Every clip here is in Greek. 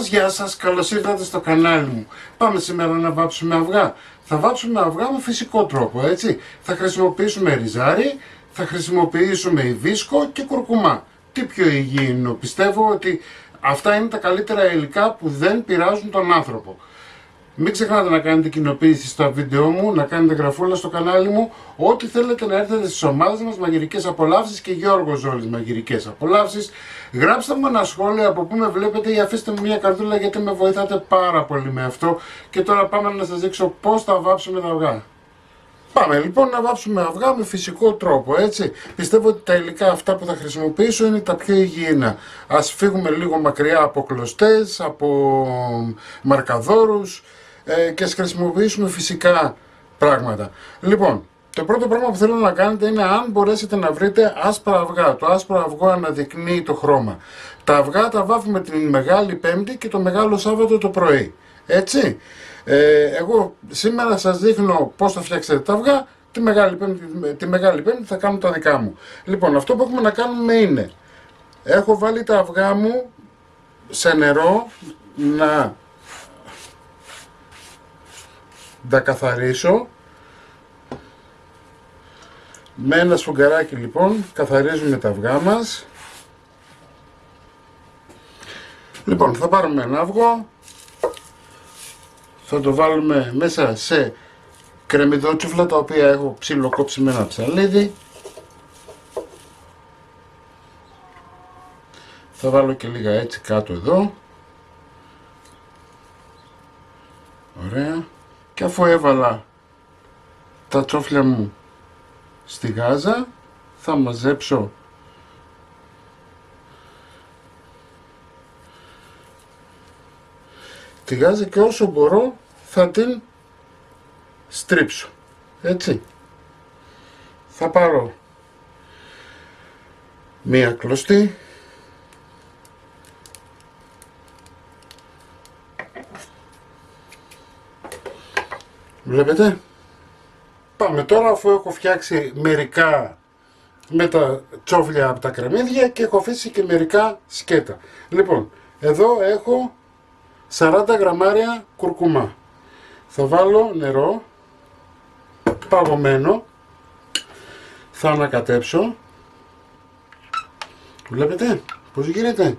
Γεια σας, καλώς ήρθατε στο κανάλι μου. Πάμε σήμερα να βάψουμε αυγά. Θα βάψουμε αυγά με φυσικό τρόπο, έτσι. Θα χρησιμοποιήσουμε ριζάρι, θα χρησιμοποιήσουμε υβίσκο και κουρκουμά. Τι πιο υγιεινό, πιστεύω ότι αυτά είναι τα καλύτερα υλικά που δεν πειράζουν τον άνθρωπο. Μην ξεχνάτε να κάνετε κοινοποίηση στα βίντεο μου, να κάνετε γραφούλα στο κανάλι μου. Ό,τι θέλετε να έρθετε στις ομάδες μας, Μαγειρικές Απολαύσεις και Γιώργος Ζόλης Μαγειρικές Απολαύσεις. Γράψτε μου ένα σχόλιο από πού με βλέπετε ή αφήστε μου μια καρδούλα γιατί με βοηθάτε πάρα πολύ με αυτό. Και τώρα πάμε να σας δείξω πώς θα βάψουμε τα αυγά. Πάμε λοιπόν να βάψουμε αυγά με φυσικό τρόπο, έτσι. Πιστεύω ότι τα υλικά αυτά που θα χρησιμοποιήσω είναι τα πιο υγιεινά. Ας φύγουμε λίγο μακριά από κλωστές, από μαρκαδόρους και ας χρησιμοποιήσουμε φυσικά πράγματα. Λοιπόν, το πρώτο πράγμα που θέλω να κάνετε είναι αν μπορέσετε να βρείτε άσπρα αυγά. Το άσπρο αυγό αναδεικνύει το χρώμα. Τα αυγά τα βάφουμε την Μεγάλη Πέμπτη και το Μεγάλο Σάββατο το πρωί. Έτσι. Εγώ σήμερα σας δείχνω πώς θα φτιάξετε τα αυγά. Τη Μεγάλη Πέμπτη θα κάνω τα δικά μου. Λοιπόν, αυτό που έχουμε να κάνουμε είναι, έχω βάλει τα αυγά μου σε νερό να τα καθαρίσω. Με ένα σφουγγαράκι λοιπόν καθαρίζουμε τα αυγά μας. Λοιπόν, θα πάρουμε ένα αυγό, θα το βάλουμε μέσα σε κρεμμυδότσουφλα τα οποία έχω ψιλοκόψει με ένα ψαλίδι. Θα βάλω και λίγα έτσι κάτω εδώ. Ωραία. Και αφού έβαλα τα τσόφλια μου στη γάζα, θα μαζέψω τη γάζα και όσο μπορώ θα την στρίψω, έτσι. Θα πάρω μία κλωστή, βλέπετε. Πάμε τώρα, αφού έχω φτιάξει μερικά με τα τσόφλια από τα κρεμμύδια και έχω αφήσει και μερικά σκέτα. Λοιπόν, εδώ έχω 40 γραμμάρια κουρκουμά. Θα βάλω νερό παγωμένο, θα ανακατέψω. Βλέπετε πως γίνεται.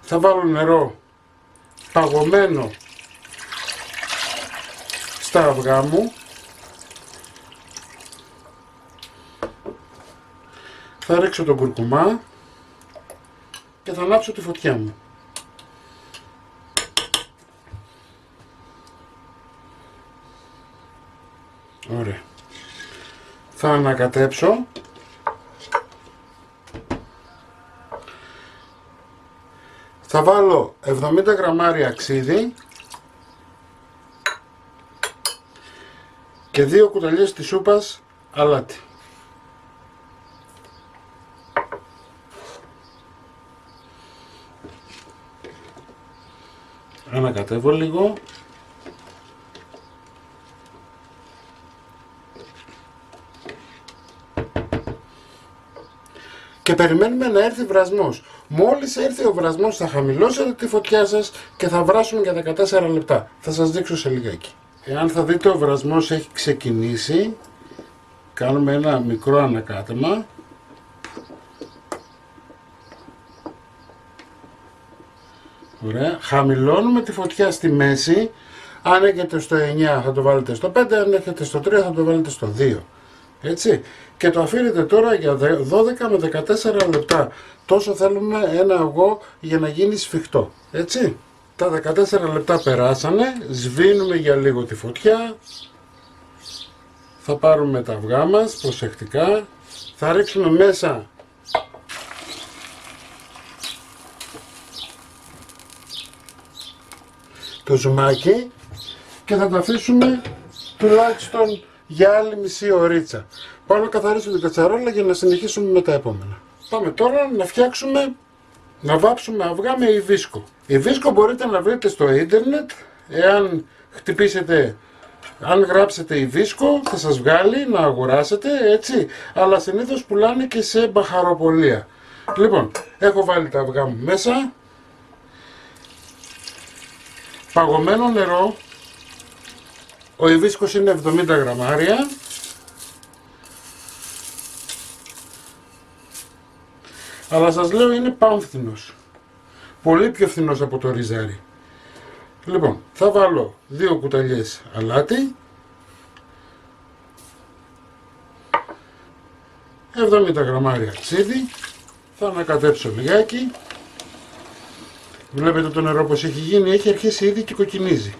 Θα βάλω νερό παγωμένο στα αυγά μου. Θα ρίξω τον κουρκουμά και θα ανάψω τη φωτιά μου. Ωραία. Θα ανακατέψω. Θα βάλω 70 γραμμάρια ξύδι και 2 κουταλιές της σούπας αλάτι. Ανακατεύω λίγο. Και περιμένουμε να έρθει βρασμός. Μόλις έρθει ο βρασμός θα χαμηλώσετε τη φωτιά σας και θα βράσουμε για 14 λεπτά. Θα σας δείξω σε λιγάκι. Εάν θα δείτε ο βρασμός έχει ξεκινήσει, κάνουμε ένα μικρό ανακάτεμα. Ωραία. Χαμηλώνουμε τη φωτιά στη μέση. Αν έχετε στο 9 θα το βάλετε στο 5, αν έχετε στο 3 θα το βάλετε στο 2. Έτσι. Και το αφήνετε τώρα για 12 με 14 λεπτά. Τόσο θέλουμε ένα αυγό για να γίνει σφιχτό. Έτσι. Τα 14 λεπτά περάσανε. Σβήνουμε για λίγο τη φωτιά. Θα πάρουμε τα αυγά μας προσεκτικά. Θα ρίξουμε μέσα το ζουμάκι και θα τα αφήσουμε τουλάχιστον για άλλη μισή ωρίτσα. Πάω να καθαρίσω την κατσαρόλα για να συνεχίσουμε με τα επόμενα. Πάμε τώρα να βάψουμε αυγά με υβίσκο. Υβίσκο μπορείτε να βρείτε στο ίντερνετ, εάν χτυπήσετε, αν γράψετε υβίσκο θα σας βγάλει να αγοράσετε, έτσι, αλλά συνήθως πουλάνε και σε μπαχαροπολία. Λοιπόν, έχω βάλει τα αυγά μου μέσα. Παγωμένο νερό. Ο υβίσκος είναι 70 γραμμάρια. Αλλά σας λέω είναι πανφθηνός. Πολύ πιο φθηνός από το ριζάρι. Λοιπόν, θα βάλω 2 κουταλιές αλάτι. 70 γραμμάρια ξύδι. Θα ανακατέψω λιγάκι. Βλέπετε το νερό πως έχει γίνει, έχει αρχίσει ήδη και κοκκινίζει.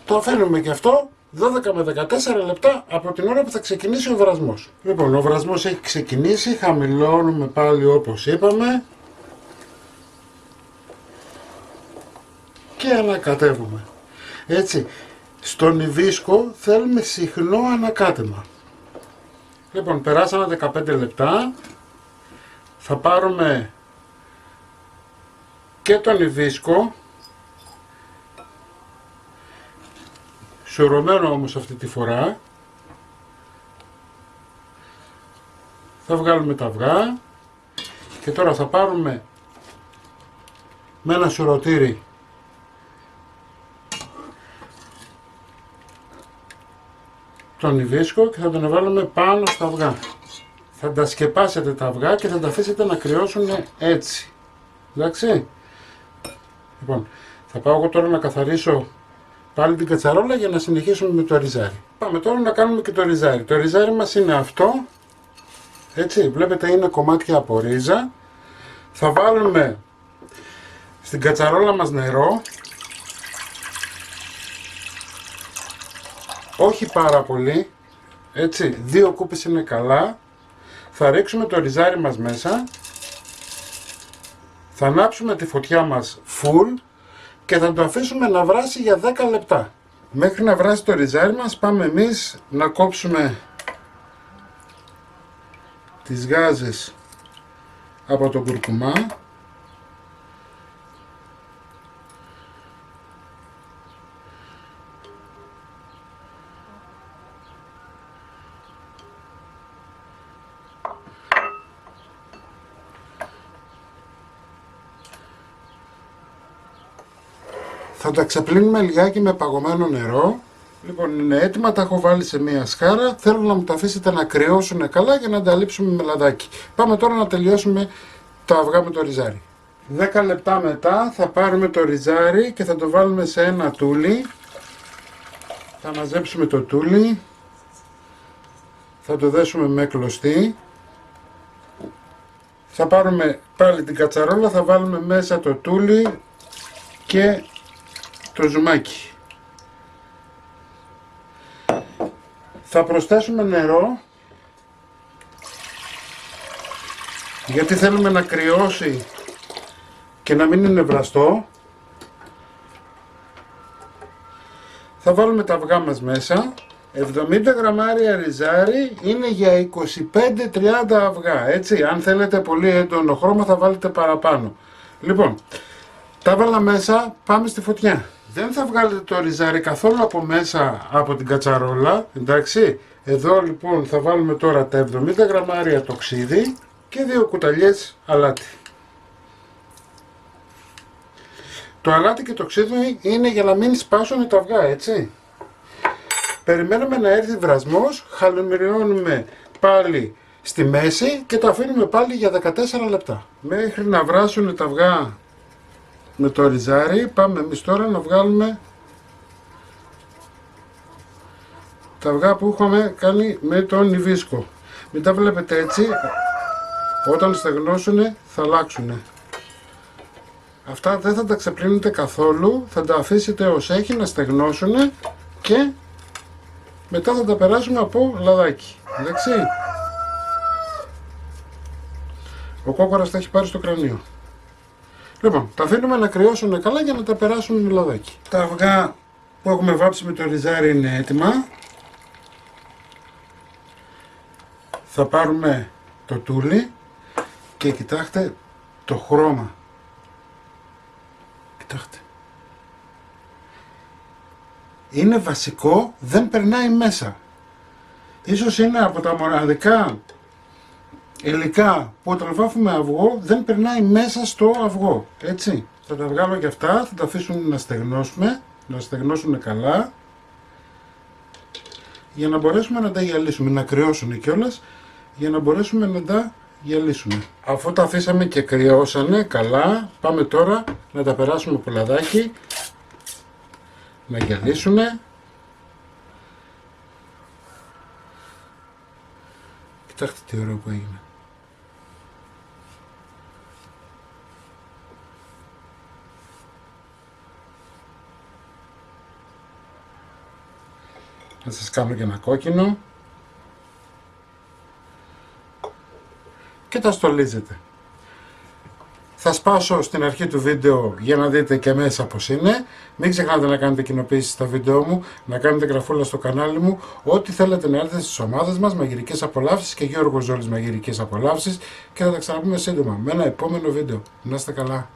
Το αφήνουμε και αυτό 12 με 14 λεπτά από την ώρα που θα ξεκινήσει ο βρασμός. Λοιπόν, ο βρασμός έχει ξεκινήσει, χαμηλώνουμε πάλι όπως είπαμε και ανακατεύουμε. Έτσι, στον υβίσκο θέλουμε συχνό ανακάτεμα. Λοιπόν, περάσαμε 15 λεπτά, θα πάρουμε και τον υβίσκο, σουρωμένο όμως αυτή τη φορά, θα βγάλουμε τα αυγά και τώρα θα πάρουμε με ένα σουρωτήρι τον υβίσκο και θα τον βάλουμε πάνω στα αυγά. Θα τα σκεπάσετε τα αυγά και θα τα αφήσετε να κρυώσουν έτσι. Εντάξει. Λοιπόν, θα πάω εγώ τώρα να καθαρίσω πάλι την κατσαρόλα για να συνεχίσουμε με το ριζάρι. Πάμε τώρα να κάνουμε και το ριζάρι. Το ριζάρι μας είναι αυτό. Έτσι, βλέπετε είναι κομμάτια από ρίζα. Θα βάλουμε στην κατσαρόλα μας νερό. Όχι πάρα πολύ. Έτσι, 2 κούπες είναι καλά. Θα ρίξουμε το ριζάρι μας μέσα. Θα ανάψουμε τη φωτιά μας full και θα το αφήσουμε να βράσει για 10 λεπτά. Μέχρι να βράσει το ριζάρι μας πάμε εμείς να κόψουμε τις γάζες από το κουρκουμά. Θα τα ξεπλύνουμε λιγάκι με παγωμένο νερό. Λοιπόν, είναι έτοιμα, τα έχω βάλει σε μία σκάρα. Θέλω να μου τα αφήσετε να κρυώσουν καλά για να τα λείψουμε με λαδάκι. Πάμε τώρα να τελειώσουμε τα αυγά με το ριζάρι. 10 λεπτά μετά θα πάρουμε το ριζάρι και θα το βάλουμε σε ένα τούλι. Θα μαζέψουμε το τούλι. Θα το δέσουμε με κλωστή. Θα πάρουμε πάλι την κατσαρόλα, θα βάλουμε μέσα το τούλι και το ζουμάκι. Θα προσθέσουμε νερό γιατί θέλουμε να κρυώσει και να μην είναι βραστό. Θα βάλουμε τα αυγά μας μέσα. 70 γραμμάρια ριζάρι είναι για 25-30 αυγά. Έτσι, αν θέλετε πολύ έντονο χρώμα θα βάλετε παραπάνω. Λοιπόν, τα βάλα μέσα, πάμε στη φωτιά. Δεν θα βγάλετε το ριζάρι καθόλου από μέσα από την κατσαρόλα, εντάξει. Εδώ λοιπόν θα βάλουμε τώρα τα 70 γραμμάρια το ξύδι και 2 κουταλιές αλάτι. Το αλάτι και το ξύδι είναι για να μην σπάσουν τα αυγά, έτσι. Περιμένουμε να έρθει βρασμός, χαλινομυριώνουμε πάλι στη μέση και το αφήνουμε πάλι για 14 λεπτά. Μέχρι να βράσουν τα αυγά με το ριζάρι, πάμε εμείς τώρα να βγάλουμε τα αυγά που είχαμε κάνει με τον υβίσκο. Μην τα βλέπετε έτσι, όταν στεγνώσουν θα αλλάξουν. Αυτά δεν θα τα ξεπλύνετε καθόλου, θα τα αφήσετε ως έχει να στεγνώσουν και μετά θα τα περάσουμε από λαδάκι. Εντάξει. Ο κόκορας τα έχει πάρει στο κρανίο. Λοιπόν, τα αφήνουμε να κρυώσουν καλά για να τα περάσουμε με λαδάκι. Τα αυγά που έχουμε βάψει με το ριζάρι είναι έτοιμα. Θα πάρουμε το τούλι και κοιτάξτε το χρώμα. Κοιτάξτε. Είναι βασικό, δεν περνάει μέσα. Ίσως είναι από τα μοναδικά υλικά που όταν βάφουμε αυγό δεν περνάει μέσα στο αυγό, έτσι. Θα τα βγάλω και αυτά, θα τα αφήσουμε να στεγνώσουμε, να στεγνώσουν καλά, για να μπορέσουμε να τα γυαλίσουμε, να κρυώσουν κιόλας, για να μπορέσουμε να τα γυαλίσουμε. Αφού τα αφήσαμε και κρυώσανε καλά, πάμε τώρα να τα περάσουμε από λαδάκι, να γυαλίσουνε. Κοιτάξτε τι ωραίο που έγινε. Θα σας κάνω και ένα κόκκινο και τα στολίζετε. Θα σπάσω στην αρχή του βίντεο για να δείτε και μέσα πως είναι. Μην ξεχνάτε να κάνετε κοινοποίησεις στα βίντεο μου, να κάνετε γραφούλα στο κανάλι μου, ό,τι θέλετε να έρθετε στις ομάδες μας, Μαγειρικές Απολαύσεις και Γιώργος Ζόλης Μαγειρικές Απολαύσεις, και θα τα ξαναπούμε σύντομα με ένα επόμενο βίντεο. Να είστε καλά.